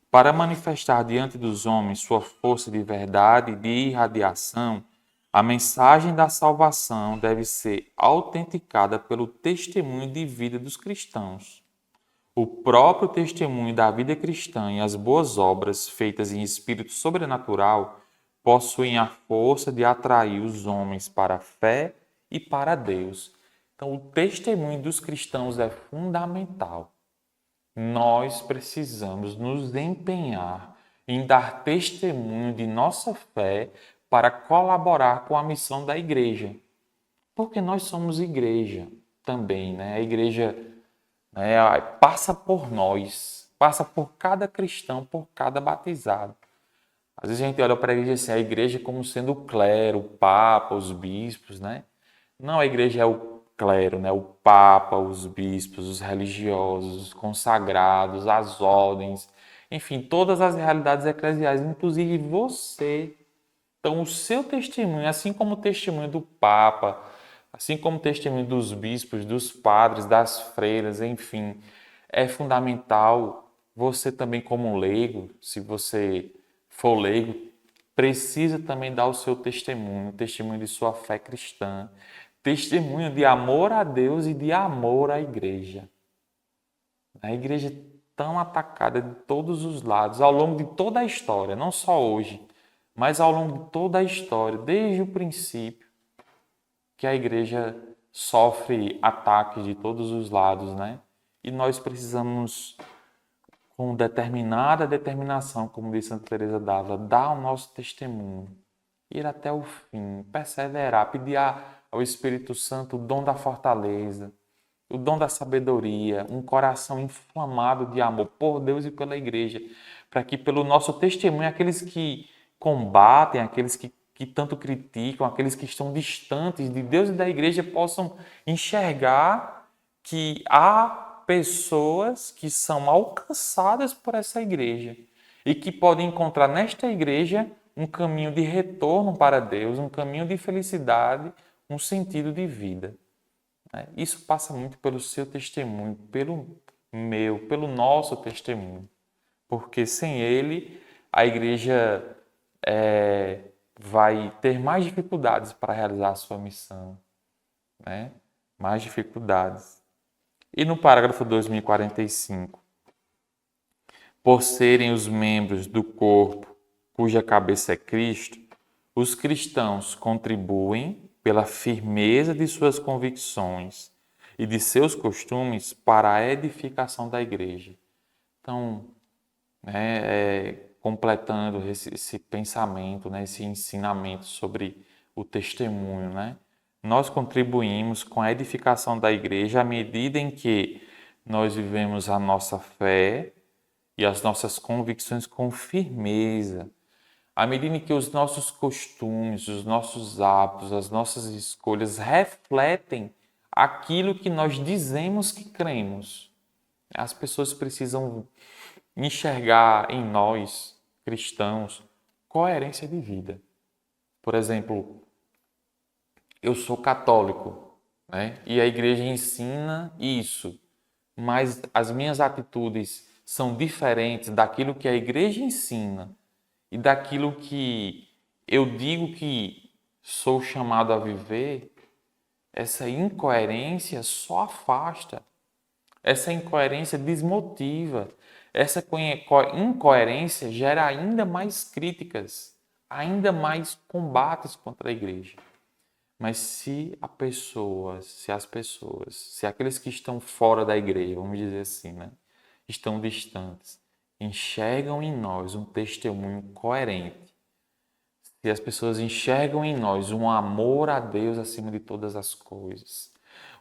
S2: Para manifestar diante dos homens sua força de verdade e de irradiação, a mensagem da salvação deve ser autenticada pelo testemunho de vida dos cristãos. O próprio testemunho da vida cristã e as boas obras feitas em espírito sobrenatural possuem a força de atrair os homens para a fé e para Deus. Então, o testemunho dos cristãos é fundamental. Nós precisamos nos empenhar em dar testemunho de nossa fé para colaborar com a missão da igreja. Porque nós somos igreja também, né? A igreja passa por nós, passa por cada cristão, por cada batizado. Às vezes a gente olha para a igreja assim, a igreja como sendo o clero, o papa, os bispos, né? Não, a igreja é o clero, né? O papa, os bispos, os religiosos, os consagrados, as ordens, enfim, todas as realidades eclesiais, inclusive você. Então, o seu testemunho, assim como o testemunho do papa, assim como o testemunho dos bispos, dos padres, das freiras, enfim, é fundamental. Você também como leigo, se você for leigo, precisa também dar o seu testemunho, o testemunho de sua fé cristã, testemunho de amor a Deus e de amor à igreja. A igreja é tão atacada de todos os lados, ao longo de toda a história, não só hoje, mas ao longo de toda a história, desde o princípio, que a igreja sofre ataques de todos os lados, né? E nós precisamos, com determinada determinação, como disse Santa Teresa d'Ávila, dar o nosso testemunho, ir até o fim, perseverar, pedir ao Espírito Santo o dom da fortaleza, o dom da sabedoria, um coração inflamado de amor por Deus e pela igreja, para que pelo nosso testemunho, aqueles que combatem, aqueles que tanto criticam, aqueles que estão distantes de Deus e da igreja possam enxergar que há pessoas que são alcançadas por essa igreja e que podem encontrar nesta igreja um caminho de retorno para Deus, um caminho de felicidade, um sentido de vida. Isso passa muito pelo seu testemunho, pelo nosso testemunho, porque sem ele a igreja vai ter mais dificuldades para realizar a sua missão, né? Mais dificuldades. E no parágrafo 2045, por serem os membros do corpo cuja cabeça é Cristo, os cristãos contribuem pela firmeza de suas convicções e de seus costumes para a edificação da igreja. Então, completando esse pensamento, né, esse ensinamento sobre o testemunho, né? Nós contribuímos com a edificação da igreja à medida em que nós vivemos a nossa fé e as nossas convicções com firmeza, à medida em que os nossos costumes, os nossos hábitos, as nossas escolhas refletem aquilo que nós dizemos que cremos. As pessoas precisam enxergar em nós, cristãos, coerência de vida. Por exemplo, eu sou católico, né? E a igreja ensina isso, mas as minhas atitudes são diferentes daquilo que a igreja ensina e daquilo que eu digo que sou chamado a viver. Essa incoerência só afasta, essa incoerência desmotiva, essa incoerência gera ainda mais críticas, ainda mais combates contra a igreja. Mas se aqueles que estão fora da igreja, vamos dizer assim, né, estão distantes, enxergam em nós um testemunho coerente, se as pessoas enxergam em nós um amor a Deus acima de todas as coisas,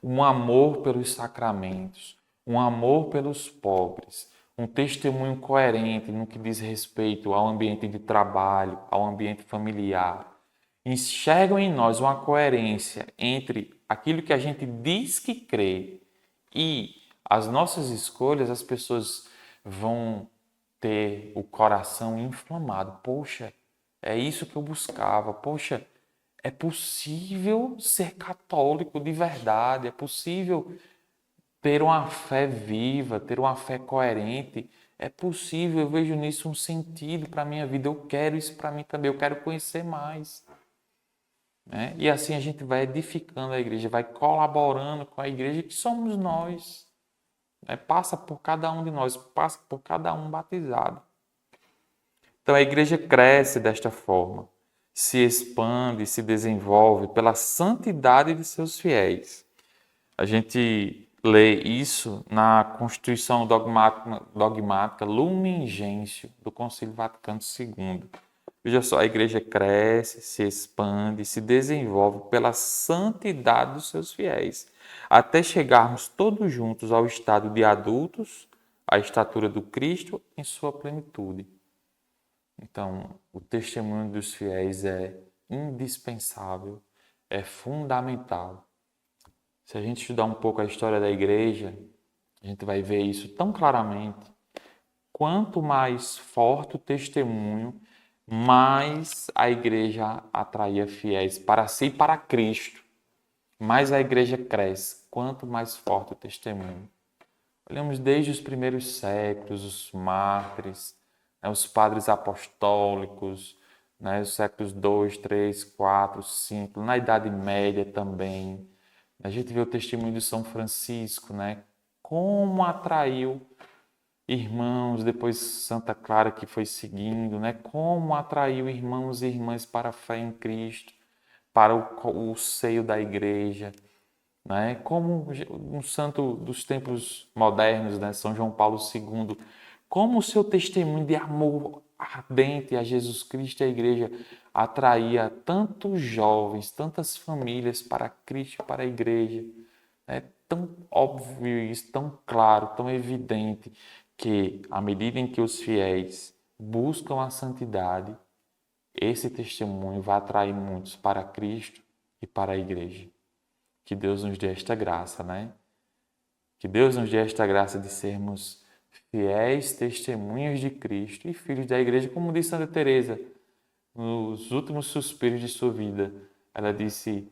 S2: um amor pelos sacramentos, um amor pelos pobres, um testemunho coerente no que diz respeito ao ambiente de trabalho, ao ambiente familiar, enxergam em nós uma coerência entre aquilo que a gente diz que crê e as nossas escolhas, as pessoas vão ter o coração inflamado. Poxa, é isso que eu buscava. Poxa, é possível ser católico de verdade, é possível ter uma fé viva, ter uma fé coerente. É possível, eu vejo nisso um sentido para a minha vida. Eu quero isso para mim também, eu quero conhecer mais. Né? E assim a gente vai edificando a igreja, vai colaborando com a igreja que somos nós. Né? Passa por cada um de nós, passa por cada um batizado. Então a igreja cresce desta forma, se expande, se desenvolve pela santidade de seus fiéis. A gente lê isso na Constituição Dogmática Lumen Gentium do Concílio Vaticano II. Veja só, a igreja cresce, se expande, se desenvolve pela santidade dos seus fiéis, até chegarmos todos juntos ao estado de adultos, à estatura do Cristo em sua plenitude. Então, o testemunho dos fiéis é indispensável, é fundamental. Se a gente estudar um pouco a história da igreja, a gente vai ver isso tão claramente. Quanto mais forte o testemunho, mais a igreja atraía fiéis para si e para Cristo. Mais a igreja cresce, quanto mais forte o testemunho. Olhamos desde os primeiros séculos, os mártires, né, os padres apostólicos, né, os séculos 2, 3, 4, 5, na Idade Média também. A gente vê o testemunho de São Francisco, né, como atraiu irmãos, depois Santa Clara que foi seguindo, né? Como atraiu irmãos e irmãs para a fé em Cristo, para o seio da igreja, né? Como um santo dos tempos modernos, né? São João Paulo II, como o seu testemunho de amor ardente a Jesus Cristo e a igreja atraía tantos jovens, tantas famílias para Cristo e para a igreja. É tão óbvio isso, tão claro, tão evidente, que à medida em que os fiéis buscam a santidade, esse testemunho vai atrair muitos para Cristo e para a igreja. Que Deus nos dê esta graça, né? Que Deus nos dê esta graça de sermos fiéis testemunhas de Cristo e filhos da igreja, como disse Santa Teresa, nos últimos suspiros de sua vida. Ela disse: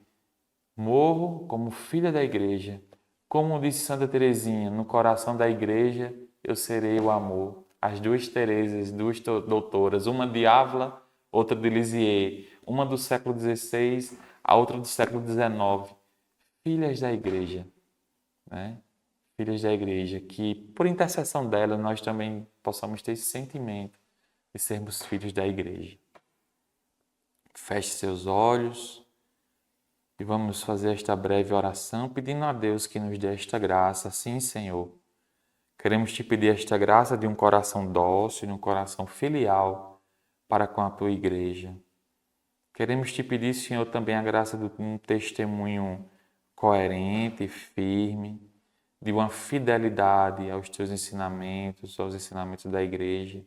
S2: morro como filha da igreja. Como disse Santa Teresinha, no coração da igreja eu serei o amor. As duas Teresas, duas doutoras, uma de Ávila, outra de Lisieux, uma do século XVI, a outra do século XIX. Filhas da igreja, né? Filhas da igreja, que por intercessão dela nós também possamos ter esse sentimento de sermos filhos da igreja. Feche seus olhos. E vamos fazer esta breve oração pedindo a Deus que nos dê esta graça. Sim, Senhor. Queremos te pedir esta graça de um coração dócil, de um coração filial para com a tua igreja. Queremos te pedir, Senhor, também a graça de um testemunho coerente, firme, de uma fidelidade aos teus ensinamentos, aos ensinamentos da igreja,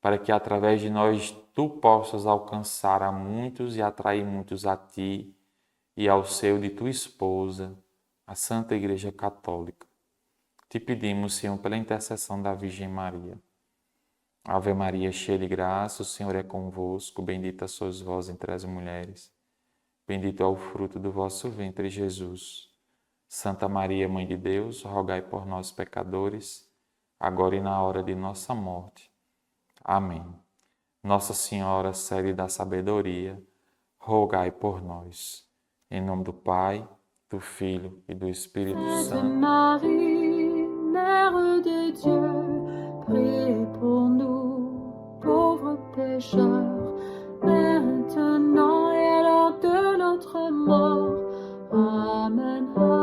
S2: para que através de nós tu possas alcançar a muitos e atrair muitos a ti e ao seio de tua esposa, a Santa Igreja Católica. Te pedimos, Senhor, pela intercessão da Virgem Maria. Ave Maria, cheia de graça, o Senhor é convosco, bendita sois vós entre as mulheres. Bendito é o fruto do vosso ventre, Jesus. Santa Maria, Mãe de Deus, rogai por nós, pecadores, agora e na hora de nossa morte. Amém. Nossa Senhora, sede da sabedoria, rogai por nós. Em nome do Pai, do Filho e do Espírito
S1: Sainte
S2: Santo.
S1: Marie, Mère de Dieu, priez pour nous, pauvres pécheurs, maintenant et à l'heure de notre mort. Amen.